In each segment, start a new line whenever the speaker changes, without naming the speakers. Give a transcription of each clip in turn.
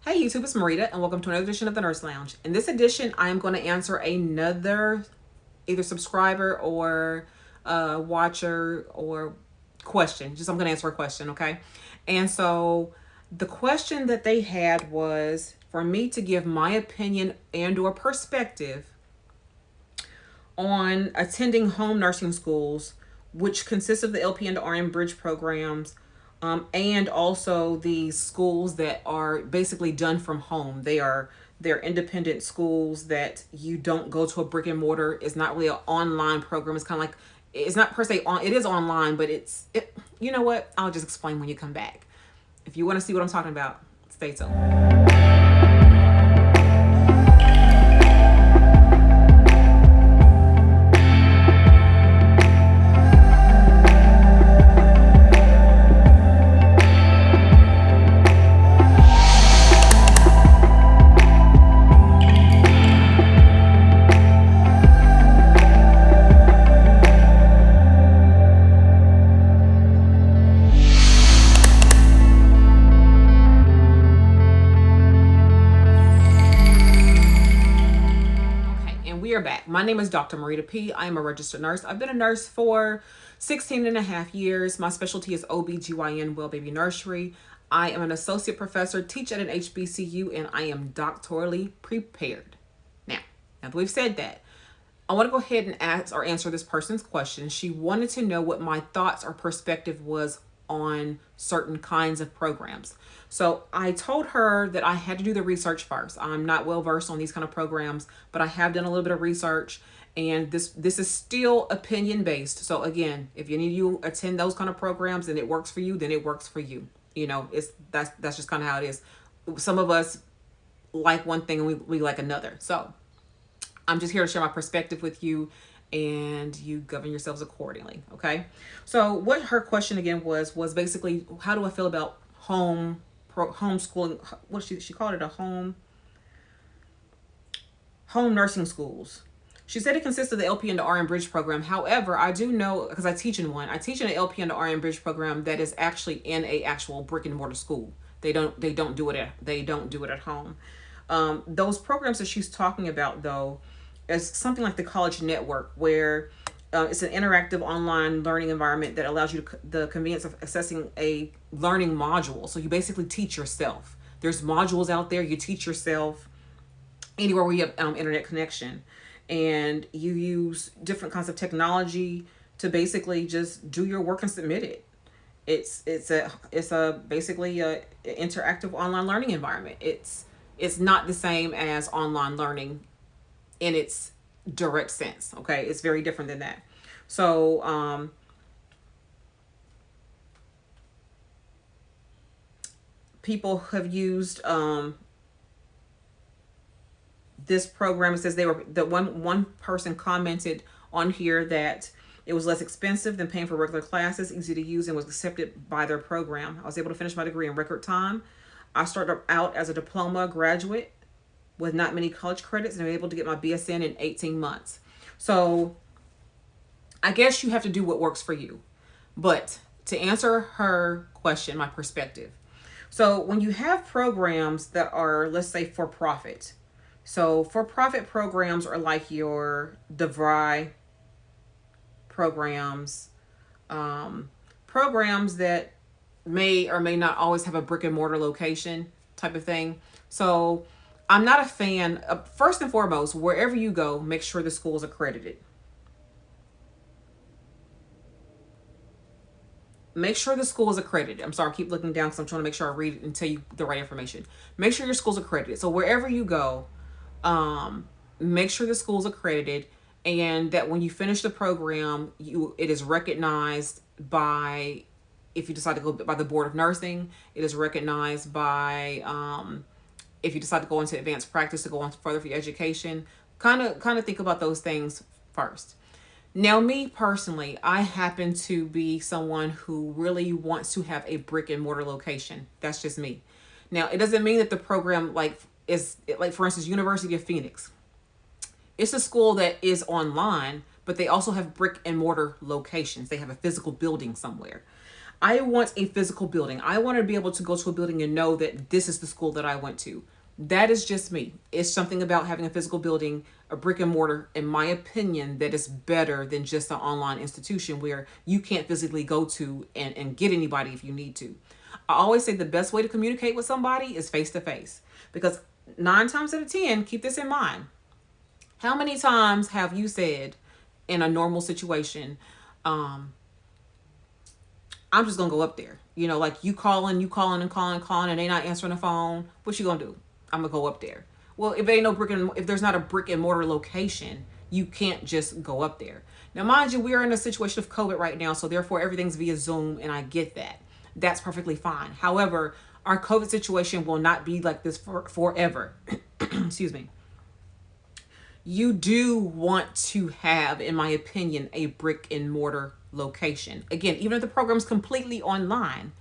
Hey YouTube, it's Marita, and welcome to another edition of the Nurse Lounge. In this edition, I am going to answer another either subscriber or watcher or question. I'm going to answer a question, okay? And so the question that they had was for me to give my opinion and or perspective on attending home nursing schools, which consists of the LP and RN bridge programs, and also the schools that are basically done from home. They're independent schools that you don't go to a brick and mortar. It's not really an online program. It's kind of like it's not per se on. It is online, but You know what? I'll just explain when you come back. If you want to see what I'm talking about, stay tuned. And we are back. My name is Dr. Marita P. I am a registered nurse. I've been a nurse for 16 and a half years. My specialty is OBGYN, Well Baby Nursery. I am an associate professor, teach at an HBCU, and I am doctorally prepared. Now that we've said that, I want to go ahead and ask or answer this person's question. She wanted to know what my thoughts or perspective was on certain kinds of programs. So I told her that I had to do the research first. I'm not well versed on these kind of programs, but I have done a little bit of research, and this is still opinion based. So again, if you need to attend those kind of programs and it works for you, then it works for you. You know, that's just kind of how it is. Some of us like one thing and we like another. So I'm just here to share my perspective with you, and you govern yourselves accordingly. Okay. So what her question again was basically, how do I feel about homeschooling? What she called it, a home nursing schools. She said it consists of the LP and the RN Bridge program. However, I do know, because I teach in one, I teach in an LP and the RN Bridge program that is actually in a actual brick and mortar school. They don't do it at home. Those programs that she's talking about, though, is something like the College Network, where it's an interactive online learning environment that allows you the convenience of accessing a learning module. So you basically teach yourself. There's modules out there. You teach yourself anywhere where you have internet connection, and you use different kinds of technology to basically just do your work and submit it. It's a basically a interactive online learning environment. It's not the same as online learning in its direct sense. Okay, it's very different than that. So people have used this program. It says they were that one person commented on here that it was less expensive than paying for regular classes, easy to use, and was accepted by their program. I was able to finish my degree in record time. I started out as a diploma graduate with not many college credits, and I'm able to get my BSN in 18 months. So I guess you have to do what works for you. But to answer her question, my perspective. So when you have programs that are, let's say, for profit. So for profit programs are like your DeVry programs, programs that may or may not always have a brick and mortar location type of thing. So I'm not a fan of, first and foremost, wherever you go, make sure the school is accredited. Make sure the school is accredited. I'm sorry, I keep looking down because I'm trying to make sure I read it and tell you the right information. Make sure your school's accredited. So wherever you go, make sure the school's accredited, and that when you finish the program, it is recognized by, if you decide to go by the Board of Nursing, it is recognized by, if you decide to go into advanced practice to go on further for your education. Kind of think about those things first. Now, me personally, I happen to be someone who really wants to have a brick and mortar location. That's just me. Now, it doesn't mean that the program is like, for instance, University of Phoenix. It's a school that is online, but they also have brick and mortar locations. They have a physical building somewhere. I want a physical building. I want to be able to go to a building and know that this is the school that I went to. That is just me. It's something about having a physical building, a brick and mortar, in my opinion, that is better than just an online institution where you can't physically go to and get anybody if you need to. I always say the best way to communicate with somebody is face to face, because 9 times out of 10, keep this in mind. How many times have you said in a normal situation, I'm just gonna go up there? You know, like you calling and they not answering the phone. What you gonna do? I'm gonna go up there. Well, if there ain't no if there's not a brick and mortar location, you can't just go up there. Now, mind you, we are in a situation of COVID right now, so therefore everything's via Zoom, and I get that. That's perfectly fine. However, our COVID situation will not be like this forever. Excuse me. You do want to have, in my opinion, a brick and mortar location. Again, even if the program's completely online,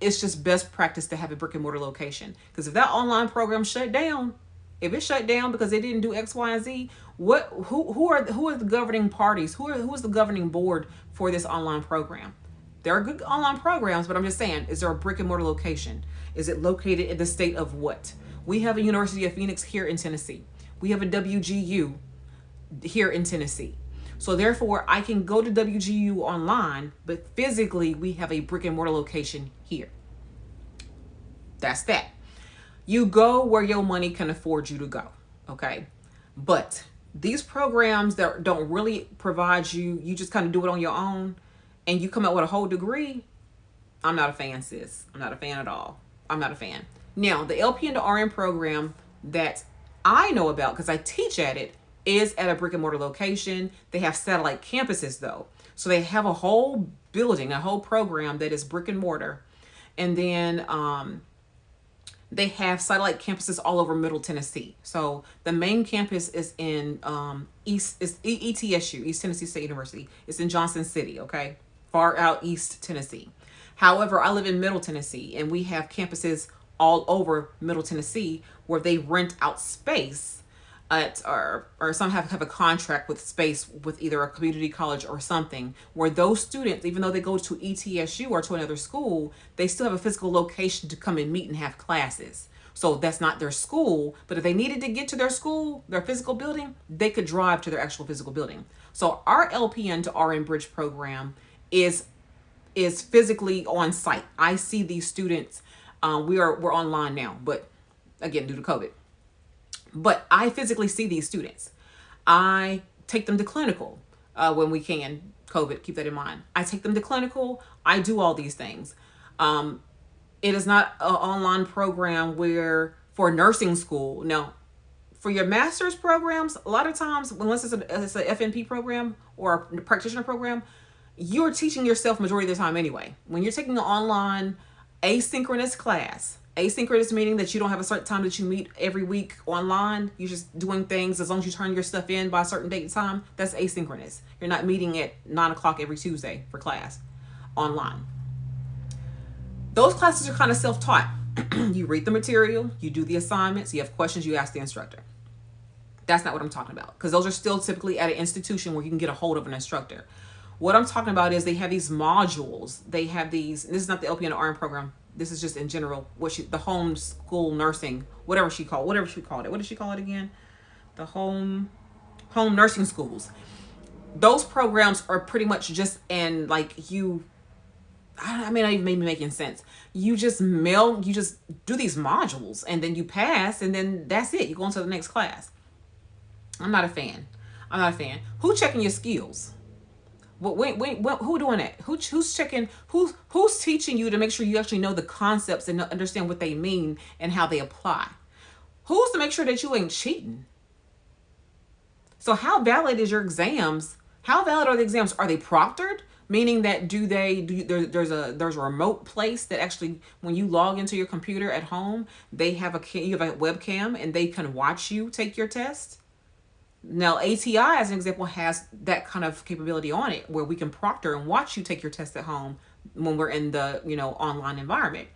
it's just best practice to have a brick and mortar location. Because if that online program shut down, if it shut down because they didn't do X, Y, and Z, who are the governing parties? Who is the governing board for this online program? There are good online programs, but I'm just saying, is there a brick and mortar location? Is it located in the state of what? We have a University of Phoenix here in Tennessee. We have a WGU here in Tennessee. So therefore, I can go to WGU online, but physically we have a brick and mortar location here. That's that. You go where your money can afford you to go, okay? But these programs that don't really provide you, you just kind of do it on your own, and you come out with a whole degree, I'm not a fan, sis. I'm not a fan at all. I'm not a fan. Now, the LPN to RN program that I know about, because I teach at it, is at a brick and mortar location. They have satellite campuses though. So they have a whole building, a whole program that is brick and mortar. And then they have satellite campuses all over Middle Tennessee. So the main campus is in ETSU, East Tennessee State University. It's in Johnson City, okay? Far out East Tennessee. However, I live in Middle Tennessee, and we have campuses all over Middle Tennessee where they rent out space at, or some have a contract with space with either a community college or something, where those students, even though they go to ETSU or to another school, they still have a physical location to come and meet and have classes. So that's not their school, but if they needed to get to their school, their physical building, they could drive to their actual physical building. So our LPN to RN Bridge program is physically on site. I see these students. We're online now, but again, due to COVID. But I physically see these students. I take them to clinical when we can. COVID, keep that in mind. I take them to clinical. I do all these things. It is not an online program where for nursing school. No, for your master's programs, a lot of times, unless it's an FNP program or a practitioner program, you're teaching yourself majority of the time anyway. When you're taking an online asynchronous class, asynchronous meaning that you don't have a certain time that you meet every week online. You're just doing things as long as you turn your stuff in by a certain date and time. That's asynchronous. You're not meeting at 9 o'clock every Tuesday for class online. Those classes are kind of self-taught. You read the material, you do the assignments, you have questions, you ask the instructor. That's not what I'm talking about, because those are still typically at an institution where you can get a hold of an instructor. What I'm talking about is they have these modules. They have these, this is not the LPN to RN program. This is just in general, the home school nursing, whatever she called it. What did she call it again? The home nursing schools. Those programs are pretty much just in like I mean, not even maybe making sense. You just do these modules and then you pass and then that's it. You go on to the next class. I'm not a fan. Who checking your skills? Who doing that? Who's checking? Who's teaching you to make sure you actually know the concepts and understand what they mean and how they apply? Who's to make sure that you ain't cheating? So how valid is your exams? How valid are the exams? Are they proctored? Meaning that there's a remote place that actually, when you log into your computer at home, you have a webcam and they can watch you take your test. Now, ATI, as an example, has that kind of capability on it where we can proctor and watch you take your test at home when we're in the, online environment.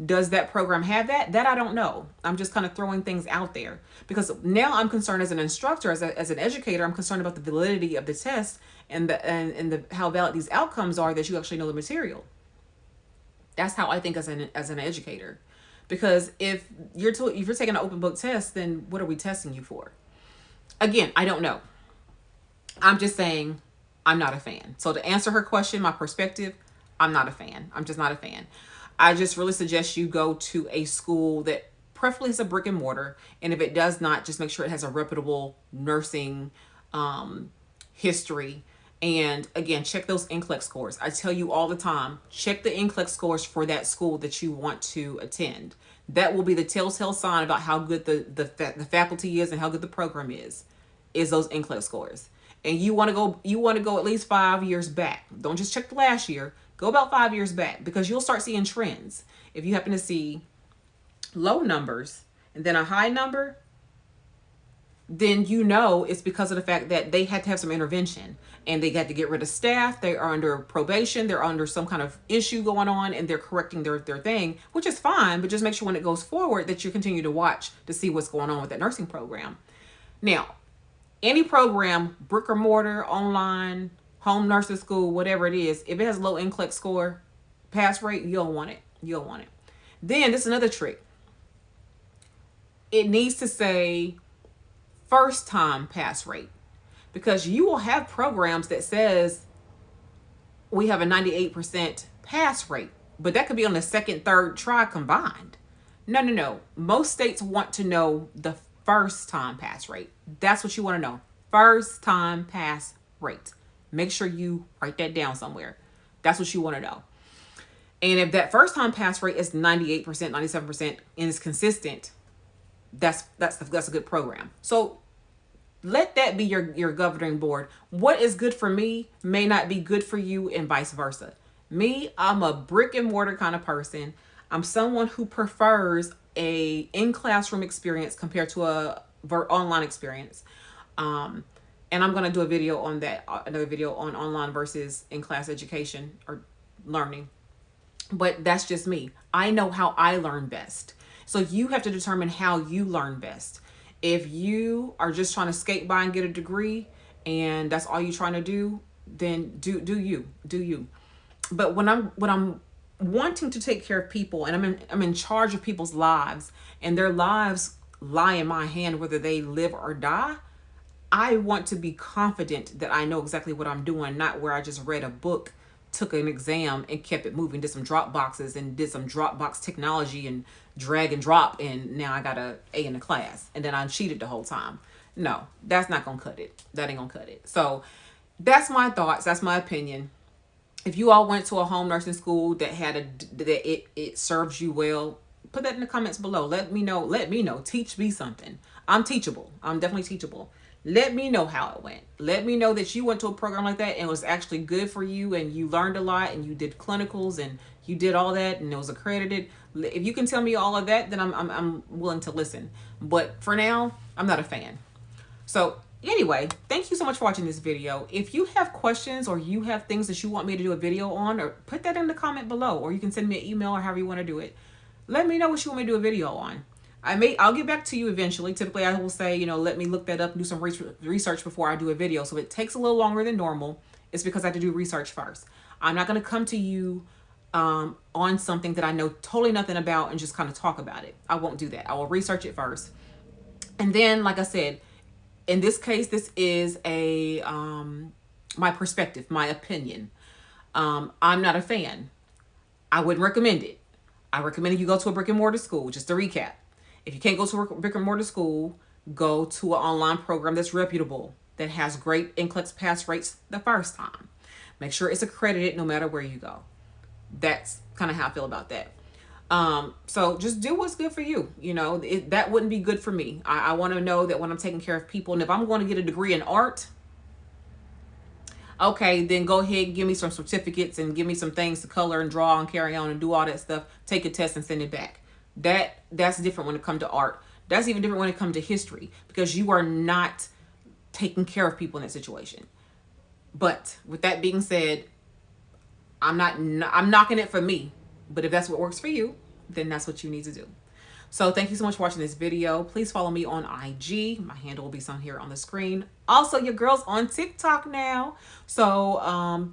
Does that program have that? That I don't know. I'm just kind of throwing things out there because now I'm concerned as an instructor, as an educator, I'm concerned about the validity of the test and how valid these outcomes are, that you actually know the material. That's how I think as an educator. Because if you're taking an open book test, then what are we testing you for? Again, I don't know. I'm just saying I'm not a fan. So to answer her question, my perspective, I'm not a fan. I'm just not a fan. I just really suggest you go to a school that preferably is a brick and mortar. And if it does not, just make sure it has a reputable nursing history. And again, check those NCLEX scores. I tell you all the time, check the NCLEX scores for that school that you want to attend. That will be the telltale sign about how good the faculty is and how good the program is those NCLEX scores. And you want to go at least 5 years back. Don't just check the last year. Go about 5 years back, because you'll start seeing trends. If you happen to see low numbers and then a high number, then you know it's because of the fact that they had to have some intervention and they had to get rid of staff. They are under probation. They're under some kind of issue going on, and they're correcting their thing, which is fine. But just make sure when it goes forward that you continue to watch to see what's going on with that nursing program. Now, any program, brick or mortar, online, home nursing school, whatever it is, if it has low NCLEX score, pass rate, you don't want it. You don't want it. Then this is another trick. It needs to say first time pass rate, because you will have programs that says we have a 98% pass rate, but that could be on the second, third try combined. No. Most states want to know the first time pass rate. That's what you want to know. First time pass rate. Make sure you write that down somewhere. That's what you want to know. And if that first time pass rate is 98%, 97% and is consistent, that's a good program. So let that be your governing board. What is good for me may not be good for you, and vice versa. Me, I'm a brick and mortar kind of person. I'm someone who prefers a in-classroom experience compared to a online experience. And I'm going to do a video on that, another video on online versus in-class education or learning. But that's just me. I know how I learn best. So you have to determine how you learn best. If you are just trying to skate by and get a degree and that's all you're trying to do, then do you. But when I'm wanting to take care of people and I'm in charge of people's lives, and their lives lie in my hand whether they live or die, I want to be confident that I know exactly what I'm doing, not where I just read a book, took an exam and kept it moving, did some drop boxes and did some Dropbox technology and drag and drop, and now I got a A in the class and then I cheated the whole time. No, that's not gonna cut it. That ain't gonna cut it. So that's my thoughts. That's my opinion. If you all went to a home nursing school that it serves you well, put that in the comments below. Let me know. Teach me something. I'm teachable. I'm definitely teachable. Let me know how it went. Let me know that you went to a program like that and it was actually good for you and you learned a lot and you did clinicals and you did all that and it was accredited. If you can tell me all of that, then I'm willing to listen. But for now, I'm not a fan. So anyway, thank you so much for watching this video. If you have questions or you have things that you want me to do a video on, or put that in the comment below, or you can send me an email or however you want to do it. Let me know what you want me to do a video on. I'll get back to you eventually. Typically, I will say, let me look that up and do some research before I do a video. So if it takes a little longer than normal, it's because I have to do research first. I'm not going to come to you on something that I know totally nothing about and just kind of talk about it. I won't do that. I will research it first. And then, like I said, in this case, this is my perspective, my opinion. I'm not a fan. I wouldn't recommend it. I recommend you go to a brick and mortar school. Just to recap. If you can't go to a brick and mortar school, go to an online program that's reputable, that has great NCLEX pass rates the first time. Make sure it's accredited no matter where you go. That's kind of how I feel about that. So just do what's good for you. That wouldn't be good for me. I want to know that when I'm taking care of people, and if I'm going to get a degree in art, okay, then go ahead and give me some certificates and give me some things to color and draw and carry on and do all that stuff. Take a test and send it back. That's different when it comes to art. That's even different when it comes to history, because you are not taking care of people in that situation. But with that being said, I'm knocking it for me. But if that's what works for you, then that's what you need to do. So thank you so much for watching this video. Please follow me on IG. My handle will be shown here on the screen. Also, your girl's on TikTok now. So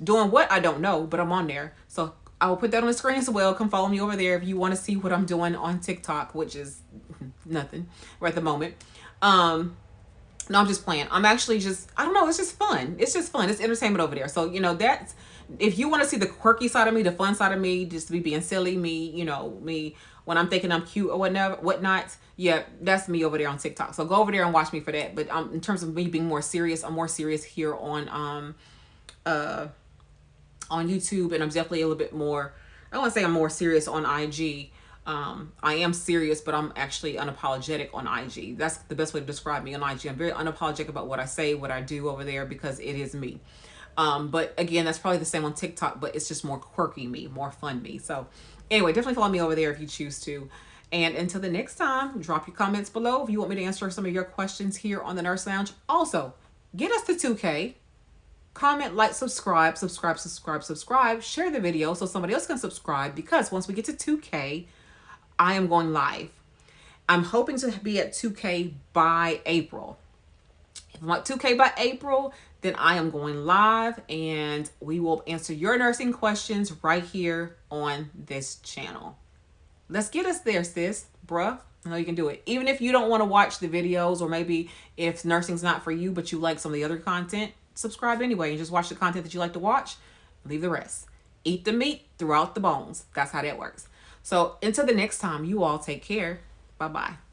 doing what? I don't know, but I'm on there. So I will put that on the screen as well. Come follow me over there if you want to see what I'm doing on TikTok, which is nothing right at the moment. No, I'm just playing. I'm actually just, I don't know, it's just fun. It's just fun. It's entertainment over there. So, you know, that's, if you want to see the quirky side of me, the fun side of me, just me being silly, me, you know, me when I'm thinking I'm cute or whatnot, yeah, that's me over there on TikTok. So go over there and watch me for that. But in terms of me being more serious, I'm more serious here on YouTube, and I'm definitely a little bit more, I don't want to say I'm more serious on IG. I am serious, but I'm actually unapologetic on IG. That's the best way to describe me on IG. I'm very unapologetic about what I say, what I do over there, because it is me. But again, that's probably the same on TikTok, but it's just more quirky me, more fun me. So anyway, definitely follow me over there if you choose to. And until the next time, drop your comments below if you want me to answer some of your questions here on the Nurse Lounge. Also, get us to 2K. Comment, like, subscribe, share the video so somebody else can subscribe, because once we get to 2K, I am going live. I'm hoping to be at 2K by April. If I'm at 2K by April, then I am going live and we will answer your nursing questions right here on this channel. Let's get us there, sis, bruh. I know you can do it. Even if you don't want to watch the videos, or maybe if nursing's not for you, but you like some of the other content, subscribe anyway and just watch the content that you like to watch. Leave the rest. Eat the meat throughout the bones. That's how that works. So until the next time, you all take care. Bye-bye.